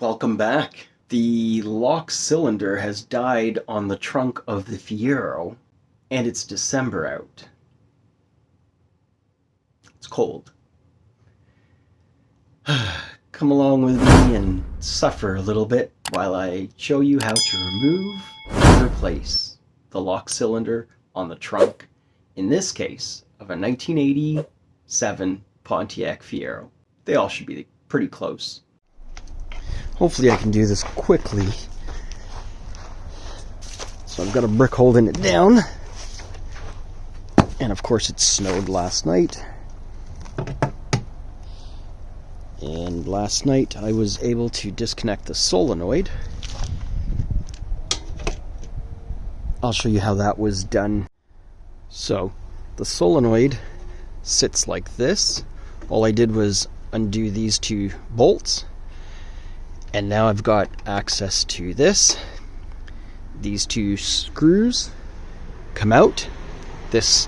Welcome back. The lock cylinder has died on the trunk of the Fiero, and it's December out. It's cold. Come along with me and suffer a little bit while I show you how to remove and replace the lock cylinder on the trunk, in this case, of a 1987 Pontiac Fiero. They all should be pretty close. Hopefully I can do this quickly. So I've got a brick holding it down. And of course it snowed last night. And last night I was able to disconnect the solenoid. I'll show you how that was done. So the solenoid sits like this. All I did was undo these two bolts. And now I've got access to this. These two screws come out. This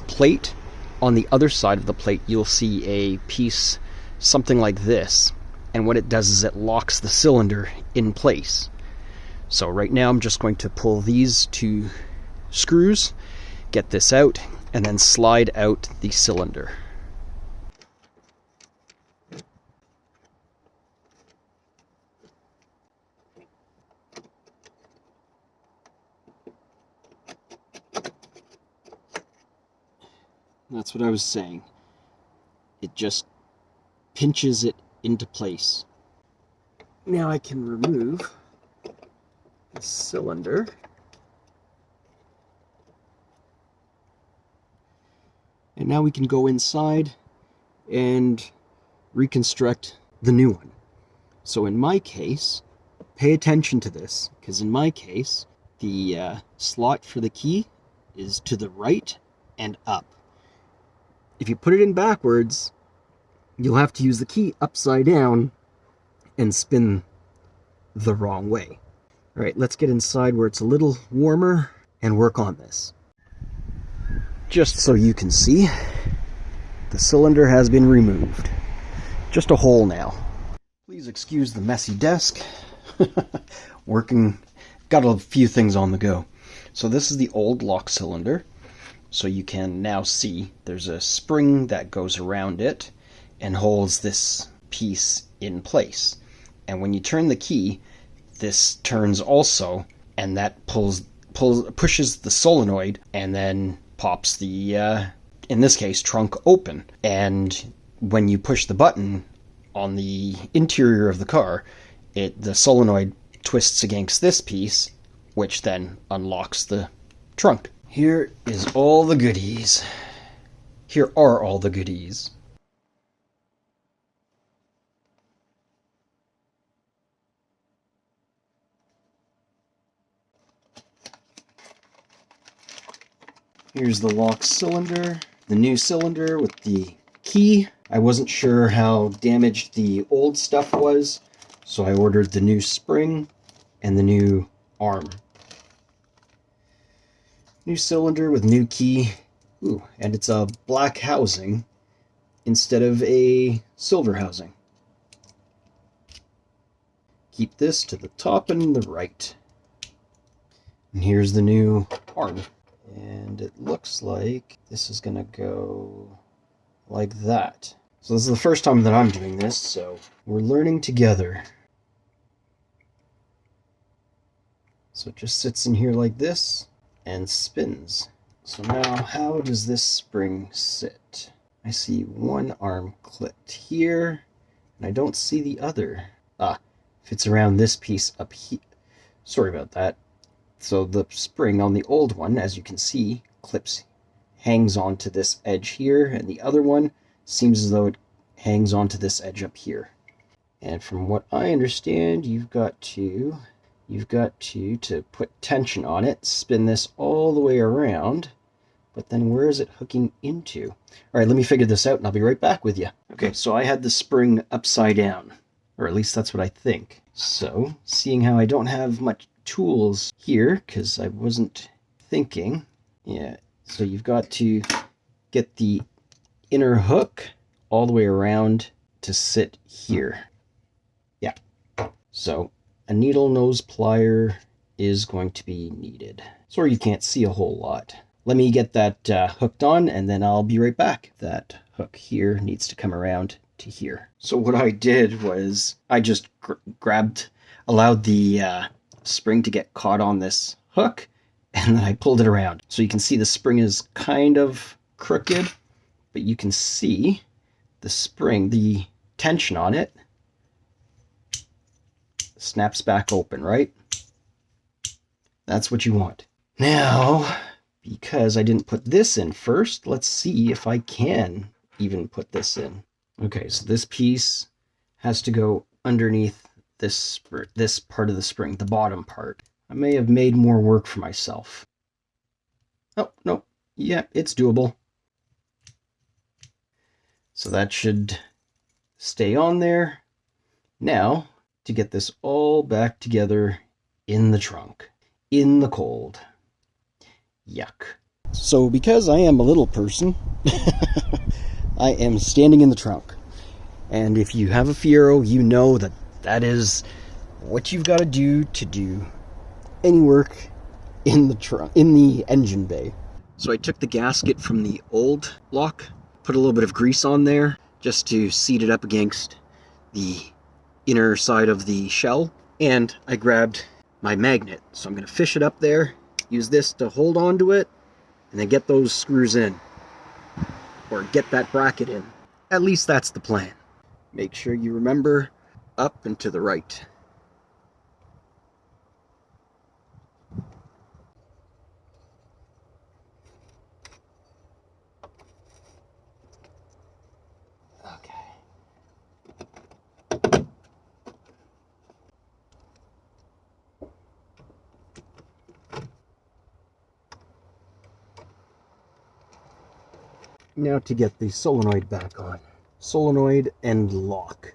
plate, on the other side of the plate, you'll see a piece something like this. And what it does is it locks the cylinder in place. So right now I'm just going to pull these two screws, get this out, and then slide out the cylinder. That's what I was saying. It just pinches it into place. Now I can remove the cylinder. And now we can go inside and reconstruct the new one. So in my case, pay attention to this, because in my case, the slot for the key is to the right and up. If you put it in backwards, you'll have to use the key upside down and spin the wrong way. All right, let's get inside where it's a little warmer and work on this. Just so you can see, the cylinder has been removed. Just a hole now. Please excuse the messy desk. Got a few things on the go. So this is the old lock cylinder. So you can now see there's a spring that goes around it and holds this piece in place. And when you turn the key, this turns also, and that pushes the solenoid and then pops the, in this case, trunk open. And when you push the button on the interior of the car, the solenoid twists against this piece, which then unlocks the trunk. Here is all the goodies. Here are all the goodies. Here's the lock cylinder, the new cylinder with the key. I wasn't sure how damaged the old stuff was, so I ordered the new spring and the new arm. New cylinder with new key. Ooh, and it's a black housing instead of a silver housing. Keep this to the top and the right. And here's the new arm. And it looks like this is gonna go like that. So this is the first time that I'm doing this, so we're learning together. So it just sits in here like this and spins. So now how does this spring sit? I see one arm clipped here, and I don't see the other. Fits around this piece up here. Sorry about that. So the spring on the old one, as you can see, hangs onto this edge here, and the other one seems as though it hangs onto this edge up here. And from what I understand, you've got to put tension on it, spin this all the way around, but then where is it hooking into? All right, let me figure this out and I'll be right back with you. Okay, so I had the spring upside down, or at least that's what I think. So, seeing how I don't have much tools here, because I wasn't thinking, yeah, so you've got to get the inner hook all the way around to sit here. So a needle nose plier is going to be needed. Sorry you can't see a whole lot. Let me get that hooked on and then I'll be right back. That hook here needs to come around to here. So what I did was I just allowed the spring to get caught on this hook, and then I pulled it around. So you can see the spring is kind of crooked, but you can see the spring, the tension on it snaps back open, right? That's what you want. Now, because I didn't put this in first, let's see if I can even put this in. Okay, so this piece has to go underneath this part of the spring, the bottom part. I may have made more work for myself. Oh, no. Yeah, it's doable. So that should stay on there. Now, to get this all back together in the trunk, in the cold. Yuck. So because I am a little person, I am standing in the trunk. And if you have a Fiero, you know that that is what you've got to do any work in the trunk, in the engine bay. So I took the gasket from the old lock, put a little bit of grease on there just to seat it up against the inner side of the shell, and I grabbed my magnet. So I'm going to fish it up there, use this to hold onto it, and then get those screws in, or get that bracket in. At least that's the plan. Make sure you remember up and to the right. Now to get the solenoid back on. Solenoid and lock.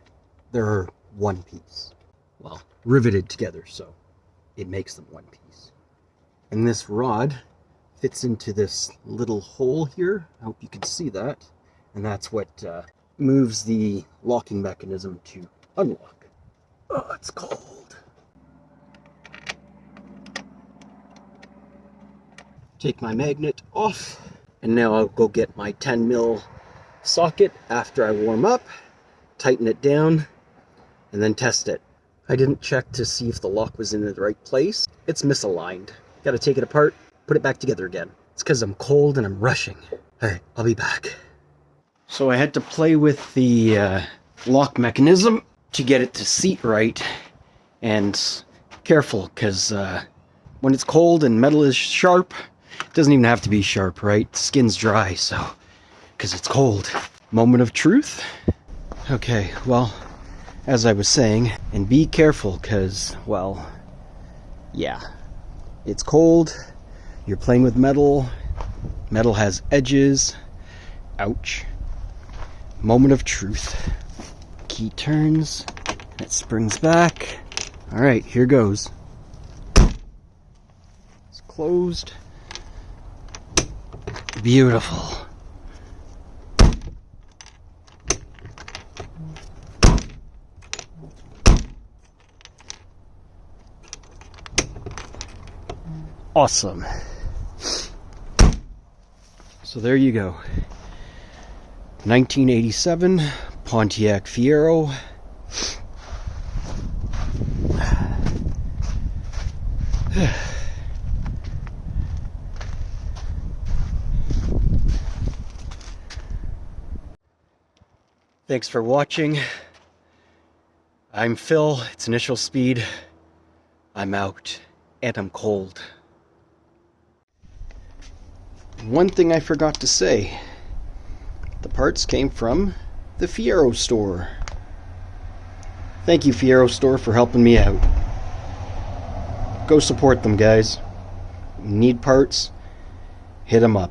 They're one piece. Well, riveted together, so it makes them one piece. And this rod fits into this little hole here. I hope you can see that. And that's what moves the locking mechanism to unlock. Oh, it's cold. Take my magnet off. And now I'll go get my 10 mil socket after I warm up, tighten it down, and then test it. I didn't check to see if the lock was in the right place. It's misaligned. Got to take it apart, put it back together again. It's because I'm cold and I'm rushing. All right, I'll be back. So I had to play with the lock mechanism to get it to seat right. And careful, because when it's cold and metal is sharp, it doesn't even have to be sharp, right? Skin's dry, so, because it's cold. Moment of truth. Okay, well, as I was saying, and be careful, because, well, yeah, it's cold, you're playing with metal has edges, ouch. Moment of truth. Key turns, and it springs back. Alright, here goes. It's closed. Beautiful. Awesome. So there you go. 1987 Pontiac Fiero. Thanks for watching. I'm Phil, it's initialSpeed. I'm out, and I'm cold. One thing I forgot to say. The parts came from the Fiero store. Thank you, Fiero store, for helping me out. Go support them, guys. Need parts? Hit them up.